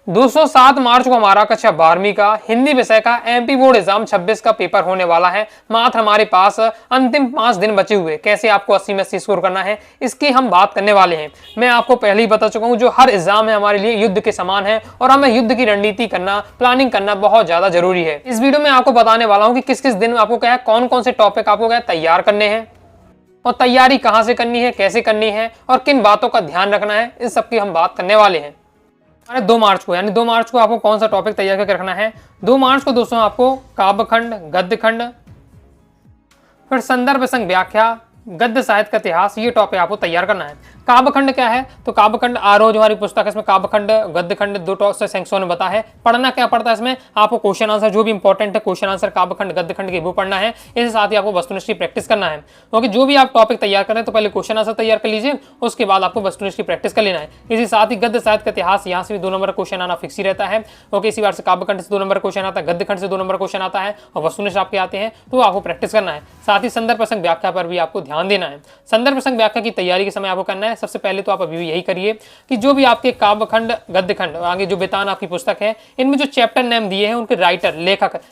207 मार्च को हमारा कक्षा 12वीं का हिंदी विषय का एमपी बोर्ड एग्जाम 26 का पेपर होने वाला है। मात्र हमारे पास अंतिम 5 दिन बचे हुए। कैसे आपको 80 में 80 स्कोर करना है इसकी हम बात करने वाले हैं। मैं आपको पहले ही बता चुका हूं, जो हर एग्जाम है हमारे लिए युद्ध के समान है और हमें युद्ध की रणनीति करना, प्लानिंग करना बहुत ज्यादा जरूरी है। इस वीडियो में आपको बताने वाला हूं कि किस किस दिन आपको क्या है, कौन कौन से टॉपिक आपको क्या है तैयार करने हैं और तैयारी कहां से करनी है, कैसे करनी है और किन बातों का ध्यान रखना है, इन सब की हम बात करने वाले हैं। 2 मार्च को, यानी 2 मार्च को आपको कौन सा टॉपिक तैयार करके रखना है। 2 मार्च को दोस्तों आपको काव्यखंड, गद्यखंड, फिर संदर्भ संग व्याख्या, गद्य साहित्य का इतिहास, ये टॉपिक आपको तैयार करना है। काव्यखंड क्या है, तो काव्यखंड आरोह जो हमारी पुस्तक है इसमें काव्यखंड, गद्यखंड 2 सेक्शन में बता है। पढ़ना क्या पड़ता है इसमें, आपको क्वेश्चन आंसर जो भी इंपॉर्टेंट है, क्वेश्चन आंसर काव्यखंड गद्यखंड के वो पढ़ना है। इसके साथ ही आपको वस्तुनिष्ठ की प्रैक्टिस करना है, क्योंकि जो भी आप टॉपिक तैयार कर रहे हैं तो पहले क्वेश्चन आंसर तैयार कर लीजिए, उसके बाद आपको वस्तुनिष्ठ की प्रैक्टिस कर लेना है। इसी साथ ही गद्य साहित्य का इतिहास, यहाँ से भी 2 नंबर क्वेश्चन आना फिक्स ही रहता है। ओके, इसी बार से काव्यखंड से 2 नंबर क्वेश्चन आता है, गद्यखंड से 2 नंबर क्वेश्चन आता है और वस्तुनिष्ठ आपके आते हैं, तो आपको प्रैक्टिस करना है। साथ ही संदर्भ प्रसंग व्याख्या पर भी आपको ध्यान देना है। संदर्भ प्रसंग व्याख्या की तैयारी के समय आपको करना है, सबसे पहले तो आप अभी यही करिए कि जो भी आपके काव्यखंड, गद्यखंड, आगे जो बेतान आपकी पुस्तक है, इनमें जो चैप्टर नेम दिए हैं उनके राइटर,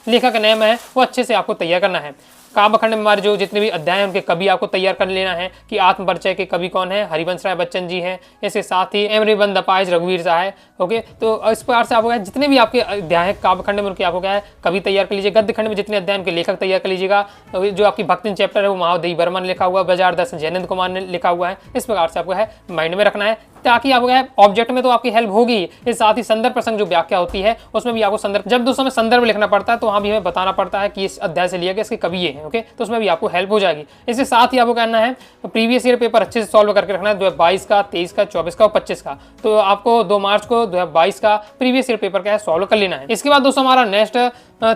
लेखक नेम है वो अच्छे से आपको तैयार करना है। काव्यखंड में हमारे जो जितने भी अध्याय हैं उनके कवि आपको तैयार कर लेना है कि आत्मपरिचय के कवि कौन है, हरिवंश राय बच्चन जी हैं। इसके साथ ही एमरीबंद अपाहिज रघुवीर साहब। ओके, तो इस प्रकार से आपको जितने भी आपके अध्याय हैं काव्यखंड में उनके आपको क्या है कवि तैयार कर लीजिए। गद्यखंड में जितने अध्याय उनके लेखक तैयार कर लीजिएगा। जो आपकी भक्तिन चैप्टर है वो महादेवी वर्मा ने लिखा हुआ, बाजार दर्शन जयनंद कुमार ने लिखा हुआ है। इस प्रकार से आपको है माइंड में रखना है, ताकि आपको है ऑब्जेक्ट में तो आपकी हेल्प होगी। इस साथ ही संदर्भ प्रसंग जो व्याख्या होती है उसमें भी आपको संदर्भ, जब दोस्तों में संदर्भ लिखना पड़ता है तो वहां भी हमें बताना पड़ता है कि इस अध्याय से लिया गया, इसके कवि ये हैं। ओके, तो उसमें भी आपको हेल्प हो जाएगी। इसके साथ ही आपको करना है प्रीवियस ईयर पेपर अच्छे से सॉल्व करके रखना है, 2022 का, 23 का, 24 का और 25 का। तो आपको 2 मार्च को 2022 का प्रीवियस ईयर पेपर का है सॉल्व कर लेना है। इसके बाद दोस्तों हमारा नेक्स्ट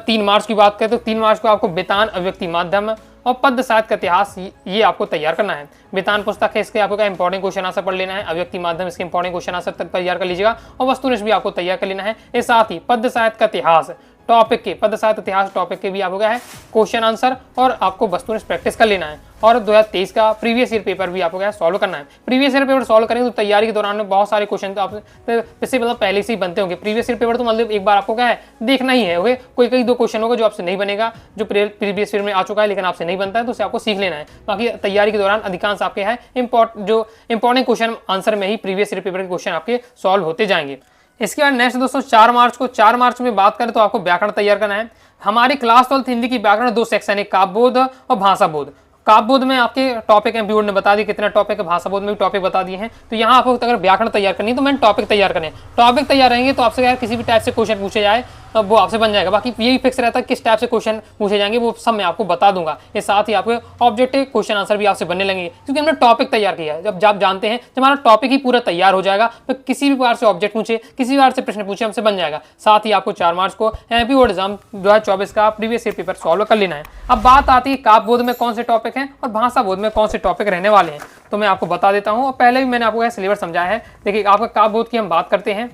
3 मार्च की बात करें तो 3 मार्च को आपको बेतान, अभिव्यक्ति माध्यम और पद्य साहित्य का इतिहास, ये आपको तैयार करना है। बेतान पुस्तक है, इसके आपको क्या इंपॉर्टेंट क्वेश्चन आंसर पढ़ लेना है। अभिव्यक्ति माध्यम, इसके इंपॉर्टेंट क्वेश्चन आंसर तैयार कर लीजिएगा और वस्तुनिष्ठ भी आपको तैयार कर लेना है। इस साथ ही पद्य साहित्य का इतिहास टॉपिक के, पद्य साहित्य इतिहास टॉपिक के भी आपको क्या है क्वेश्चन आंसर और आपको वस्तुनिष्ठ प्रैक्टिस कर लेना है। और 2023 का प्रीवियस ईयर पेपर भी आपको क्या सॉल्व करना है। प्रीवियस ईयर पेपर सॉल्व करेंगे तो तैयारी के दौरान में बहुत सारे क्वेश्चन तो आपसे मतलब पहले से ही बनते होंगे। प्रीवियस ईयर पेपर तो मतलब एक बार आपको क्या है देखना ही है। ओके, कोई कई 2 क्वेश्चन होगा जो आपसे नहीं बनेगा, जो प्रीवियस ईयर में आ चुका है लेकिन आपसे नहीं बनता है, तो उसे आपको सीख लेना है। बाकी तैयारी के दौरान अधिकांश आपके है जो इंपॉर्टेंट क्वेश्चन आंसर में ही प्रीवियस ईयर पेपर के क्वेश्चन आपके सॉल्व होते जाएंगे। इसके बाद नेक्स्ट दोस्तों 4 मार्च को, 4 मार्च में बात करें तो आपको व्याकरण तैयार करना है। हमारी क्लास 12 हिंदी की व्याकरण 2 सेक्शन है, काव्यबोध और भाषाबोध। काव्यबोध में आपके टॉपिक है, बोर्ड ने बता दी कितना टॉपिक है, भाषाबोध में भी टॉपिक बता दिए हैं। तो यहाँ आपको अगर व्याकरण तैयार करनी है तो मैंने टॉपिक तैयार करने, टॉपिक तैयार रहेंगे तो आपसे किसी भी टाइप से क्वेश्चन पूछे जाए वो आपसे बन जाएगा। बाकी यही फिक्स रहता है किस टाइप से क्वेश्चन पूछे जाएंगे वो सब मैं आपको बता दूंगा। इस साथ ही आपके ऑब्जेक्टिव क्वेश्चन आंसर भी आपसे बनने लगेंगे, क्योंकि हमने टॉपिक तैयार किया है। जब आप जानते हैं जब हमारा टॉपिक ही पूरा तैयार हो जाएगा तो किसी भी प्रकार से ऑब्जेक्ट पूछे, किसी प्रकार से प्रश्न पूछे, हमसे बन जाएगा। साथ ही आपको 4 मार्च को एमपी बोर्ड एग्जाम 2024 का प्रीवियस ईयर पेपर सॉल्व कर लेना है। अब बात आती है काव्यबोध में कौन से टॉपिक हैं और भाषाबोध में कौन से टॉपिक रहने वाले हैं, तो मैं आपको बता देता हूँ। और पहले भी मैंने आपको सिलेबस समझाया है। देखिए, आपका काव्यबोध की हम बात करते हैं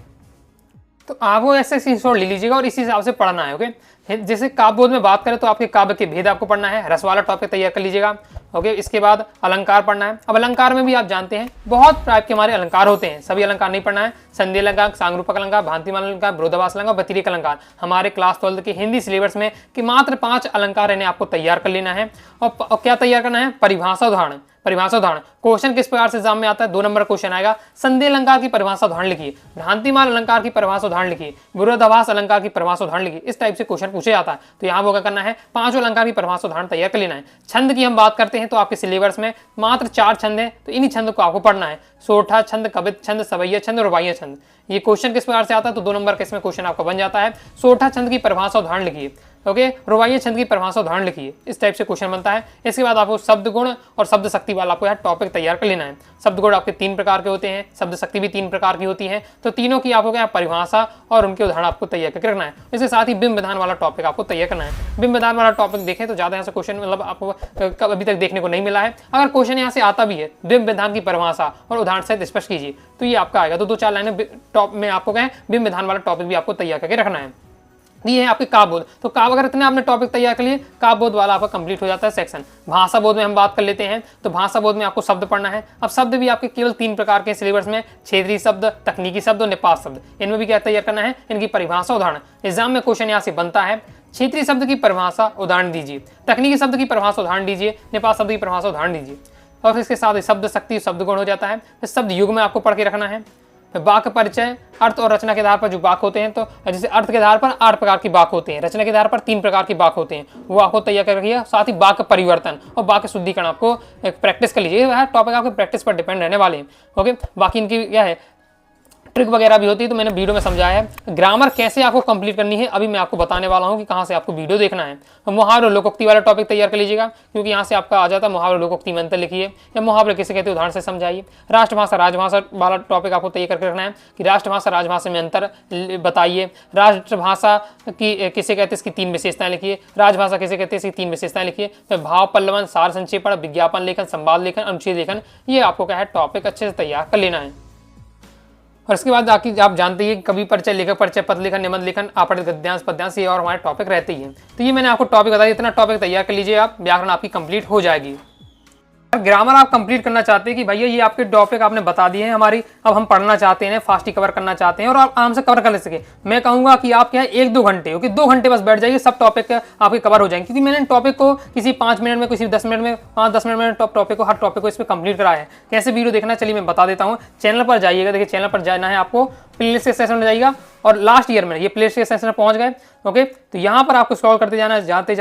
तो आप वो ऐसे स्क्रीनशॉट ले लीजिएगा और इसी हिसाब से पढ़ना है। ओके, जैसे काव्यबोध में बात करें तो आपके काव्य के भेद आपको पढ़ना है, रस वाला टॉपिक तैयार कर लीजिएगा। ओके, इसके बाद अलंकार पढ़ना है। अब अलंकार में भी आप जानते हैं बहुत टाइप के हमारे अलंकार होते हैं, सभी अलंकार नहीं पढ़ना है। संधि अलंकार, सांगरूपक अलंकार, भांतिमान अलंकार, विरोधाभास अलंकार, व्यतिरेक अलंकार। हमारे क्लास 12 के हिंदी सिलेबस में कि मात्र 5 अलंकार इन्हें आपको तैयार कर लेना है। और क्या तैयार करना है, परिभाषा उदाहरण। परिभाषा उदाहरण क्वेश्चन किस प्रकार से एग्जाम में आता है, 2 नंबर क्वेश्चन आएगा। संधि अलंकार की परिभाषा उदाहरण लिखिए, भ्रांतिमान अलंकार की परिभाषा उदाहरण लिखिए, विरोधाभास अलंकार की परिभाषा उदाहरण लिखिए। इस टाइप से क्वेश्चन पूछे जाता है। तो यहाँ वो क्या करना है, 5 अलंकार की परिभाषा उदाहरण तैयार कर लेना है। छंद की हम बात करते हैं तो आपके सिलेबस में मात्र 4 छंद है, तो इन्हीं छंद को आपको पढ़ना है। सोठा छंद, कवित छंद, सवैया छंद और रुबाइया छंद। ये क्वेश्चन किस प्रकार से आता है तो 2 नंबर का इसमें क्वेश्चन आपका बन जाता है। सोठा छंद की परिभाषा उदाहरण लिखिए, ओके, रुबाइया छंद की परिभाषा उदाहरण लिखिए। इस टाइप से क्वेश्चन बनता है। इसके बाद आपको शब्द गुण और शब्द शक्ति वाला आपको यहाँ टॉपिक तैयार कर लेना है। शब्द गुण आपके 3 प्रकार के होते हैं, शब्द शक्ति भी 3 प्रकार की होती है। तो तीनों की आपको क्या परिभाषा और उनके उदाहरण आपको तैयार करके रखना है। इसके साथ ही बिंब विधान वाला टॉपिक आपको तैयार करना है। बिंब विधान वाला टॉपिक देखें तो ज्यादा यहाँ से क्वेश्चन मतलब आपको अभी तक देखने को नहीं मिला है। अगर क्वेश्चन यहाँ से आता भी है, बिंब विधान की परिभाषा और उदाहरण सहित स्पष्ट कीजिए, तो ये आपका आएगा। तो 2-4 लाइनें टॉप में आपको क्या है बिंब विधान वाला टॉपिक भी आपको तैयार करके रखना है। ये है आपके काव्य बोध। तो काव्य अगर इतने आपने टॉपिक तैयार कर लिए, काव्य बोध वाला आपका कंप्लीट हो जाता है सेक्शन। भाषा बोध में हम बात कर लेते हैं। तो भाषा बोध में आपको शब्द पढ़ना है। अब शब्द भी आपके केवल 3 प्रकार के सिलेबस में, क्षेत्रीय शब्द, तकनीकी शब्द और निपात शब्द। इनमें भी क्या तैयार करना है, इनकी परिभाषा उदाहरण। एग्जाम में क्वेश्चन यहाँ से बनता है, क्षेत्रीय शब्द की परिभाषा उदाहरण दीजिए, तकनीकी शब्द की परिभाषा उदाहरण दीजिए, निपात शब्द की परिभाषा उदाहरण दीजिए। और इसके साथ शब्द शक्ति, शब्द गुण हो जाता है। फिर शब्द युग में आपको पढ़ के रखना है। वाक्य परिचय, अर्थ और रचना के आधार पर जो वाक्य होते हैं, तो जैसे अर्थ के आधार पर 8 प्रकार की वाक्य होते हैं, रचना के आधार पर 3 प्रकार की वाक्य होते हैं, वो आपको तैयार कर रखिए। साथ ही वाक्य परिवर्तन और वाक्य शुद्धिकरण आपको प्रैक्टिस कर लीजिए। वह टॉपिक आपके प्रैक्टिस पर डिपेंड रहने वाले हैं। ओके, बाकी इनकी क्या है, ट्रिक वगैरह भी होती है, तो मैंने वीडियो में समझाया है। ग्रामर कैसे आपको कंप्लीट करनी है अभी मैं आपको बताने वाला हूं कि कहां से आपको वीडियो देखना है। तो मुहावरे लोकोक्ति वाला टॉपिक तैयार कर लीजिएगा, क्योंकि यहां से आपका आ जाता है मुहावरे लोकोक्ति में अंतर लिखिए, या मुहावरे किसे कहते हैं उदाहरण से समझाइए। राष्ट्रभाषा राजभाषा वाला टॉपिक आपको तैयार करके रखना है कि राष्ट्रभाषा राजभाषा में अंतर बताइए। राष्ट्रभाषा की किसे कहते हैं, इसकी 3 विशेषताएं लिखिए। राजभाषा किसे कहते हैं, इसकी 3 विशेषताएं लिखिए। फिर भाव पल्लवन, सार संक्षेपण, विज्ञापन लेखन, संवाद लेखन, अनुच्छेद लेखन, ये आपको क्या है टॉपिक अच्छे से तैयार कर लेना है। और इसके बाद आप जानते हैं कवि परिचय, लेखक परिचय, पद लेखन, निबंध लेखन, आपत्ति, गद्यांश, पद्यांश, ये और हमारे टॉपिक रहते ही हैं। तो ये मैंने आपको टॉपिक बताया, इतना टॉपिक तैयार कर लीजिए आप, व्याकरण आपकी कंप्लीट हो जाएगी। ग्रामर आप कंप्लीट करना चाहते हैं कि भैया ये आपके टॉपिक आपने बता दिए हैं हमारी, अब हम पढ़ना चाहते हैं, फास्ट ही कवर करना चाहते हैं और आप आराम से कवर कर ले सके। मैं कहूंगा कि आप क्या है 1-2 घंटे, ओके 2 घंटे बस बैठ जाइए, सब टॉपिक आपके कवर हो जाएंगे। क्योंकि मैंने टॉपिक को किसी 5 मिनट में, किसी 10 मिनट में, 5-10 मिनट में टॉपिक को, हर टॉपिक को इस पर कंप्लीट कराया है। कैसे वीडियो देखना, चलिए मैं बता देता हूँ। चैनल पर जाइएगा, देखिए चैनल पर जाना है आपको, प्लेलिस्ट के सेशन में जाइएगा और लास्ट ईयर में ये प्लेलिस्ट के सेशन में पहुंच गए। ओके, तो यहाँ पर आपको स्क्रॉल करते जाना है, जाते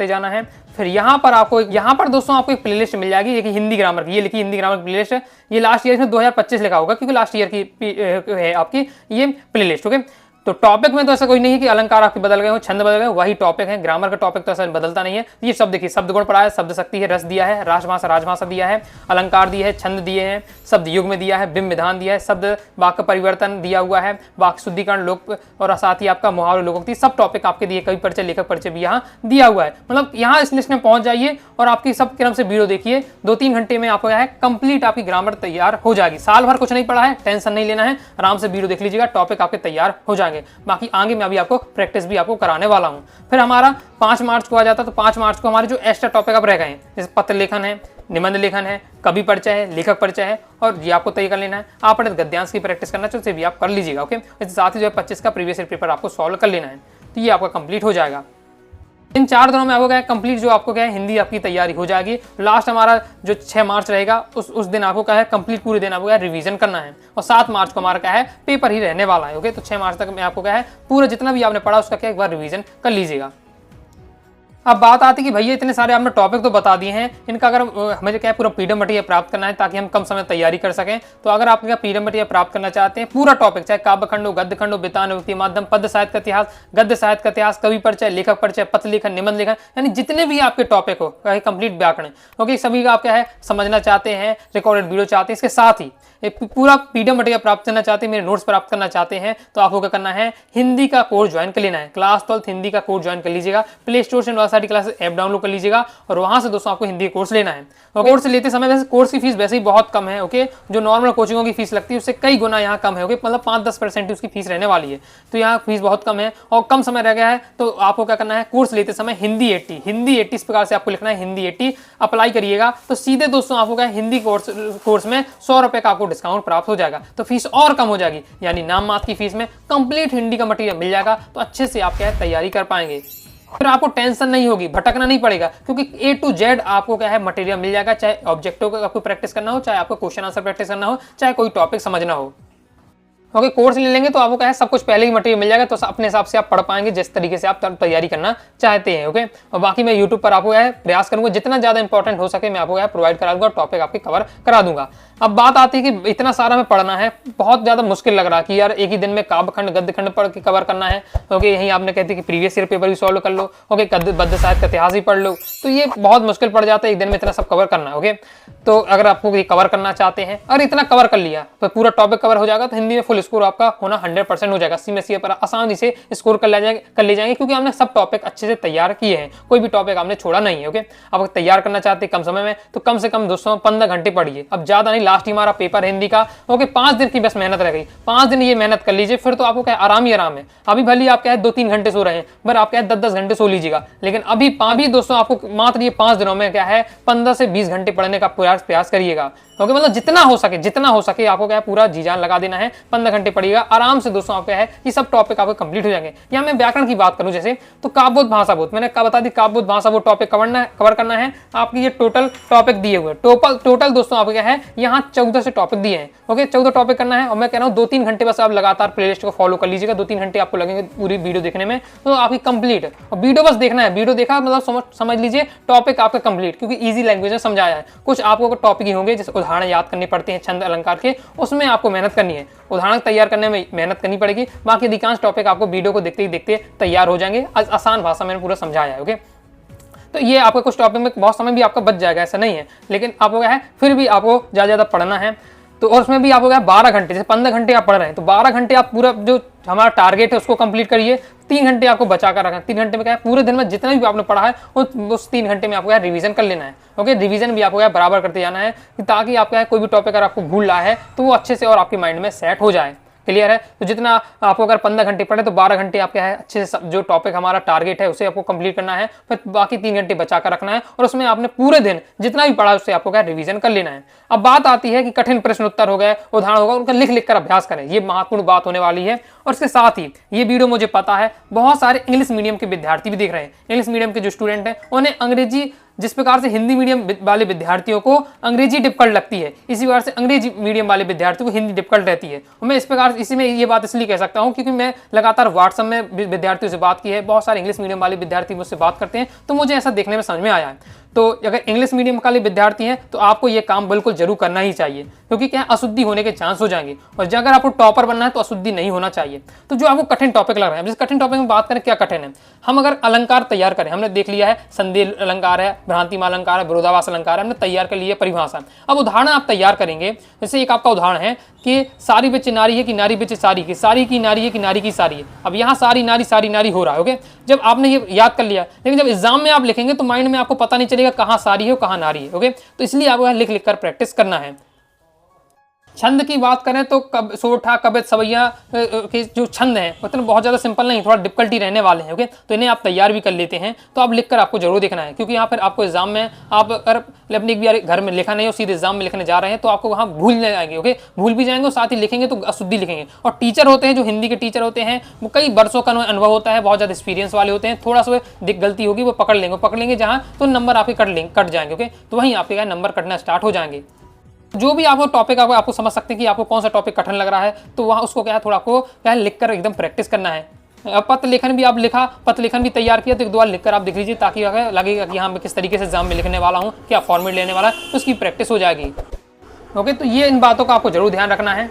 जाना है। फिर यहाँ पर आपको दोस्तों आपको एक प्लेलिस्ट मिल जाएगी, ये हिंदी ग्रामर की, ये लिखी हिंदी ग्रामर की प्लेलिस्ट है। ये लास्ट ईयर में 2025 लिखा होगा, क्योंकि लास्ट ईयर की है आपकी ये प्लेलिस्ट। ओके, तो टॉपिक में तो ऐसा कोई नहीं है कि अलंकार आपके बदल गए हो, छंद बदल गए, वही टॉपिक है। ग्रामर का टॉपिक तो ऐसा बदलता नहीं है। ये शब्द देखिए, शब्द गुण पढ़ा है, शब्द शक्ति है, रस दिया है, राष्ट्रभाषा राजभाषा दिया है, अलंकार दिया है, छंद दिए हैं, शब्द युग में दिया है, बिंब विधान दिया है, शब्द वाक्य परिवर्तन दिया हुआ है, वाक्य शुद्धिकरण, लोक और साथ ही आपका मुहावरे लोकोक्ति, सब टॉपिक आपके दिए। कवि परिचय, लेखक परिचय भी यहाँ दिया हुआ है। मतलब यहाँ इस लिस्ट में पहुंच जाइए और आपकी सब क्रम से वीडियो देखिए, 2-3 घंटे में आपको है कंप्लीट आपकी ग्रामर तैयार हो जाएगी। साल भर कुछ नहीं पढ़ा है, टेंशन नहीं लेना है, आराम से वीडियो देख लीजिएगा, टॉपिक आपके तैयार हो जाएंगे। बाकी आगे मैं अभी आपको प्रैक्टिस भी आपको कराने वाला हूं। फिर हमारा 5 मार्च को आ जाता है, तो 5 मार्च को हमारे जो एक्स्ट्रा टॉपिक अब रह गए हैं, जैसे पत्र लेखन है, निबंध लेखन है, कवि परिचय है, लेखक परिचय है, और ये आपको तय कर लेना है। आप गद्यांश की प्रैक्टिस करना चाहिए, भी आप कर लीजिएगा। ओके, इसके साथ ही जो है 25 का प्रीवियस ईयर पेपर आपको सॉल्व कर लेना है, तो ये आपका कंप्लीट हो जाएगा। इन 4 दिनों में आपको क्या है कंप्लीट, जो आपको क्या है हिंदी आपकी तैयारी हो जाएगी। लास्ट हमारा जो 6 मार्च रहेगा उस दिन आपको क्या है कंप्लीट पूरे दिन आपको क्या है रिवीजन करना है, और 7 मार्च को हमारा क्या है पेपर ही रहने वाला है। ओके, तो 6 मार्च तक मैं आपको क्या है पूरा जितना भी आपने पढ़ा उसका क्या एक बार रिवीजन कर लीजिएगा। अब बात आती है कि भैया इतने सारे आपने टॉपिक तो बता दिए हैं, इनका अगर हमें क्या है पूरा पीडीएफ मटेरियल प्राप्त करना है ताकि हम कम समय तैयारी कर सकें। तो अगर आप क्या पीडीएफ मटेरियल प्राप्त करना चाहते हैं, पूरा टॉपिक चाहे काव्य खंड हो, गद्य खंड हो, वितान, व्यक्ति माध्यम, पद्य साहित्य का इतिहास, गद्य साहित्य का इतिहास, कवि परिचय, लेखक परिचय, पत्र लेखन, निबंध लेखन, यानी जितने भी आपके टॉपिक हो कंप्लीट व्याकरण, क्योंकि सभी का आप क्या है समझना चाहते हैं, रिकॉर्डेड वीडियो चाहते हैं, इसके साथ ही एक पूरा पीडीएफ मटेरियल प्राप्त करना चाहते हैं, मेरे नोट्स प्राप्त करना चाहते हैं, तो आपको क्या करना है हिंदी का कोर्स ज्वाइन कर लेना है। क्लास 12 हिंदी का कोर्स ज्वाइन कर लीजिएगा, प्ले स्टोर से यूनिवर्सिटी क्लासेस ऐप डाउनलोड कर लीजिएगा और वहां से दोस्तों आपको हिंदी कोर्स लेना है। कोर्स लेते समय वैसे कोर्स की फीस वैसे ही बहुत कम है। ओके, जो नॉर्मल कोचिंगों की फीस लगती है उससे कई गुना यहाँ कम है। ओके, मतलब 5-10% उसकी फीस रहने वाली है, तो यहाँ फीस बहुत कम है और कम समय रह गया है। तो आपको क्या करना है कोर्स लेते समय हिंदी 80 इस प्रकार से आपको लिखना है, हिंदी 80 अप्लाई करिएगा, तो सीधे दोस्तों आपको क्या हिंदी कोर्स में 100 रुपए का आपको डिस्काउंट प्राप्त हो जाएगा, तो फीस और कम हो जाएगी, यानी नाम मात्र की फीस में कंप्लीट हिंदी का मटेरियल मिल जाएगा। तो अच्छे से आप क्या है तैयारी कर पाएंगे, फिर आपको टेंशन नहीं होगी, भटकना नहीं पड़ेगा, क्योंकि A to Z आपको क्या है मटेरियल मिल जाएगा। चाहे ऑब्जेक्टिव को आपको प्रैक्टिस करना हो, चाहे आपको क्वेश्चन आंसर प्रैक्टिस करना हो, चाहे कोई टॉपिक समझना हो। ओके, कोर्स ले लेंगे तो आपको क्या है सब कुछ पहले ही मटेरियल मिल जाएगा, तो अपने हिसाब से आप पढ़ पाएंगे जिस तरीके से आप तैयारी करना चाहते हैं। ओके, और बाकी मैं यूट्यूब पर आपको प्रयास करूंगा जितना ज्यादा इंपॉर्टेंट हो सके मैं आपको प्रोवाइड करा दूंगा, टॉपिक आपके कवर करा दूंगा। अब बात आती है कि इतना सारा हमें पढ़ना है, बहुत ज्यादा मुश्किल लग रहा है कि यार एक ही दिन में काव्य खंड गद्य खंड पढ़ के कवर करना है। ओके, यही आपने कहती कि प्रीवियस ईयर पेपर भी सॉल्व कर लो, ओके गद्य साहित्य का इतिहास भी पढ़ लो, तो ये बहुत मुश्किल पड़ जाता है एक दिन में इतना सब कवर करना। ओके, तो अगर आपको ये कवर करना चाहते हैं और इतना कवर कर लिया तो पूरा टॉपिक कवर हो जाएगा, तो हिंदी में फुल टोटल स्कोर आपका होना 100% हो जाएगा। सीएमएसई पर आसानी से स्कोर कर ले जाएंगे क्योंकि हमने सब टॉपिक अच्छे से तैयार किए हैं, कोई भी टॉपिक हमने छोड़ा नहीं है। ओके, आप तैयार करना चाहते हैं कम समय में तो कम से कम दोस्तों 15 घंटे पढ़िए, अब ज्यादा नहीं। लास्ट ही हमारा पेपर हिंदी का, ओके 5 दिन की बस मेहनत रह गई, 5 दिन ये मेहनत कर लीजिए, फिर तो आपको क्या आराम ही आराम है। अभी भले आप क्या है 2-3 घंटे सो रहे हैं, पर आप क्या है 10-10 घंटे सो लीजिएगा, लेकिन अभी दोस्तों आपको मात्र ये 5 दिनों में क्या है 15 से 20 घंटे पढ़ने का प्रयास करिएगा। ओके, मतलब जितना हो सके आपको क्या है पूरा जी जान लगा देना है। 15 घंटे पढ़िएगा आराम से दोस्तों, आप क्या है ये सब टॉपिक आपको कंप्लीट हो जाएंगे। या मैं व्याकरण की बात करूं जैसे, तो काव्यबोध भाषाबोध मैंने बता दी, काव्यबोध भाषाबोध टॉपिक कवर करना है। आपकी ये टोटल टॉपिक दिए हुए, टोटल दोस्तों आपको क्या है यहाँ 14 से टॉपिक दिए हैं। ओके, 14 टॉपिक करना है और मैं कह रहा हूँ 2-3 घंटे बस आप लगातार प्लेलिस्ट को फॉलो कर लीजिएगा। 2-3 घंटे आपको लगेंगे पूरी वीडियो देखने में, तो आपकी कंप्लीट। और वीडियो बस देखना है, वीडियो देखा मतलब समझ लीजिए टॉपिक आपका कंप्लीट, क्योंकि इजी लैंग्वेज में समझाया है। कुछ आपको टॉपिक ही होंगे जैसे उदाहरण याद करने पड़ते हैं छंद अलंकार के, उसमें आपको मेहनत करनी है, उदाहरण तैयार करने में मेहनत करनी पड़ेगी। बाकी अधिकांश टॉपिक आपको वीडियो को देखते ही देखते तैयार हो जाएंगे। आसान भाषा में पूरा समझाया है। ओके, तो ये आपको कुछ टॉपिक में बहुत समय भी आपका बच जाएगा, ऐसा नहीं है, लेकिन आपको क्या है फिर भी आपको ज़्यादा पढ़ना है। तो और उसमें भी आपको क्या 12 घंटे, जैसे 15 घंटे आप पढ़ रहे हैं तो 12 घंटे आप पूरा जो हमारा टारगेट है उसको कंप्लीट करिए। 3 घंटे आपको बचा कर रखना है। 3 घंटे में क्या है पूरे दिन में जितना भी आपने पढ़ा है उस 3 घंटे में आपको रिवीजन कर लेना है। ओके, रिवीजन भी आपको बराबर करते जाना है, ताकि आपका कोई भी टॉपिक अगर आपको भूल रहा है तो वो अच्छे से और आपके माइंड में सेट हो जाए। क्लियर है? तो जितना आपको अगर 15 घंटे पढ़े तो 12 घंटे आप क्या है अच्छे से जो टॉपिक हमारा टारगेट है उसे आपको कंप्लीट करना है, फिर बाकी 3 घंटे बचा कर रखना है और उसमें आपने पूरे दिन जितना भी पढ़ा उससे आपको क्या रिवीजन कर लेना है। अब बात आती है कि कठिन प्रश्न उत्तर हो गए, उदाहरण होगा, उनका लिख कर अभ्यास करें। ये महत्वपूर्ण बात होने वाली है। और इसके साथ ही ये वीडियो मुझे पता है बहुत सारे इंग्लिश मीडियम के विद्यार्थी भी देख रहे हैं। इंग्लिश मीडियम के जो स्टूडेंट हैं उन्हें अंग्रेजी, जिस प्रकार से हिंदी मीडियम वाले विद्यार्थियों को अंग्रेजी डिफिकल्ट लगती है, इसी प्रकार से अंग्रेजी मीडियम वाले विद्यार्थियों को हिंदी डिफिकल्ट रहती है। और मैं इस प्रकार इसी में ये बात इसलिए कह सकता हूं क्योंकि मैं लगातार व्हाट्सएप में विद्यार्थियों से बात की है, बहुत सारे इंग्लिश मीडियम वाले विद्यार्थी मुझसे बात करते हैं, तो मुझे ऐसा देखने में समझ में आया है। तो अगर इंग्लिश मीडियम वाले विद्यार्थी हैं तो आपको ये काम बिल्कुल जरूर करना ही चाहिए, क्योंकि क्या अशुद्धि होने के चांस हो जाएंगे। और अगर आपको टॉपर बनना है तो अशुद्धि नहीं होना चाहिए। तो जो आपको कठिन टॉपिक लग रहा है, जिस कठिन टॉपिक में बात करें क्या कठिन है, हम अगर अलंकार तैयार करें, हमने देख लिया है संधि अलंकार है, भ्रांतिमा अलंकार है, विरोधाभास अलंकार है, हमने तैयार कर लिया परिभाषा। अब उदाहरण आप तैयार करेंगे, जैसे एक आपका उदाहरण है कि सारी बिच नारी है कि नारी बिच सारी की नारी है कि नारी की सारी है। अब यहाँ सारी नारी हो रहा है। ओके, जब आपने ये याद कर लिया, लेकिन जब एग्जाम में आप लिखेंगे तो माइंड में आपको पता नहीं चलेगा कहाँ सारी है कहाँ नारी है। ओके, तो इसलिए आपको लिख कर प्रैक्टिस करना है। छंद की बात करें तो सोठा, कबित, सवैया के जो छंद हैं मतलब बहुत ज़्यादा सिंपल नहीं, थोड़ा डिफिकल्टी रहने वाले हैं। ओके, तो इन्हें आप तैयार भी कर लेते हैं, तो आप लिखकर आपको जरूर देखना है, क्योंकि यहाँ पर आपको एग्जाम में आप अगर अपने एक भी घर में लिखा नहीं हो, सीधे एग्जाम में लिखने जा रहे हैं तो आपको वहाँ भूल जाएंगे। ओके, भूल भी जाएंगे और साथ ही लिखेंगे तो अशुद्धि लिखेंगे। और टीचर होते हैं जो हिंदी के टीचर होते हैं वो कई वर्षों का अनुभव होता है, बहुत ज़्यादा एक्सपीरियंस वाले होते हैं, थोड़ा सा गलती होगी वो पकड़ लेंगे जहाँ, तो नंबर आपके कट जाएंगे। ओके, तो वहीं आपके क्या नंबर कटना स्टार्ट हो जाएंगे। जो भी आपको टॉपिक आपको समझ सकते हैं कि आपको कौन सा टॉपिक कठिन लग रहा है, तो वहाँ उसको क्या है थोड़ा आपको क्या है लिखकर एकदम प्रैक्टिस करना है। पत्र लेखन भी आप लिखा, पत्र लेखन भी तैयार किया तो एक दो बार लिखकर आप देख लीजिए, ताकि लगेगा कि हाँ मैं किस तरीके से एग्जाम में लिखने वाला हूँ, क्या फॉर्मेट लेने वाला है, तो उसकी प्रैक्टिस हो जाएगी। ओके, तो ये इन बातों का आपको जरूर ध्यान रखना है।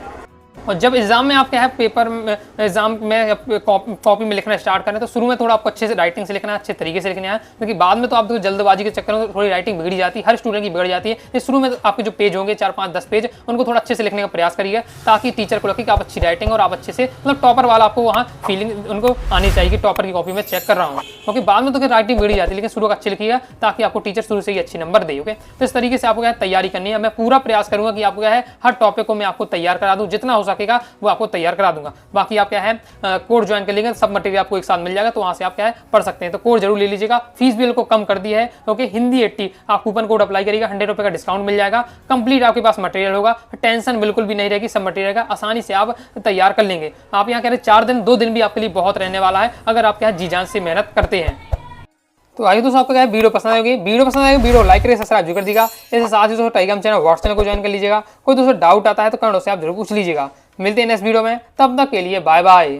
और जब एग्जाम में आप क्या है पेपर में एग्जाम में कॉपी में लिखना स्टार्ट करें तो शुरू में थोड़ा आपको अच्छे से राइटिंग से लिखना है, अच्छे तरीके से लिखना है, क्योंकि बाद में तो आप जल्दबाजी के चक्कर में थोड़ी राइटिंग बिगड़ जाती है, हर स्टूडेंट की बिगड़ जाती है। इस शुरू में तो आपके जो पेज होंगे 4, 5, 10 पेज, उनको थोड़ा अच्छे से लिखने का प्रयास करिए, ताकि टीचर को लगे कि आप अच्छी राइटिंग और आप अच्छे से मतलब टॉपर वाला आपको वहाँ फीलिंग उनको आनी चाहिए कि टॉपर की कॉपी में चेक कर रहा हूँ। क्योंकि बाद में तो फिर राइटिंग बिगड़ जाती है, लेकिन शुरू का अच्छी लिखिएगा ताकि आपको टीचर शुरू से ही अच्छे नंबर दे। ओके, तो इस तरीके से आपको क्या तैयारी करनी है। मैं पूरा प्रयास करूंगा कि आपको क्या है हर टॉपिक को मैं आपको तैयार करा दूं, जितना हो सकेगा वो आपको तैयार करा दूंगा। बाकी आप क्या है कोर्स ज्वाइन कर लेंगे, सब मटेरियल आपको एक साथ मिल जाएगा, तो वहां से आप क्या है पढ़ सकते हैं। तो कोर्स जरूर ले लीजिएगा, फीस भी को कम कर दी है। ओके, हिंदी 80 आप कूपन कोड अप्लाई करिएगा, 100 रुपये का डिस्काउंट मिल जाएगा। कंप्लीट आपके पास मटेरियल होगा, टेंशन बिल्कुल भी नहीं रहेगी, सब मटेरियल का आसानी से आप तैयार कर लेंगे। आप यहाँ कह रहे 4 दिन 2 दिन भी आपके लिए बहुत रहने वाला है, अगर आप क्या जी जान से मेहनत करते हैं। तो आइए दोस्तों, आपको क्या है वीडियो पसंद आएगी, वीडियो लाइक करिए, सब्सक्राइब भी कर दीजिएगा। इसके साथ ही दोस्तों टेलीग्राम चैनल व्हाट्सएप चैनल को ज्वाइन कर लीजिएगा। कोई दोस्तों डाउट आता है तो कमेंट से आप जरूर पूछ लीजिएगा। मिलते हैं नेक्स्ट वीडियो में, तब तक के लिए बाय बाय।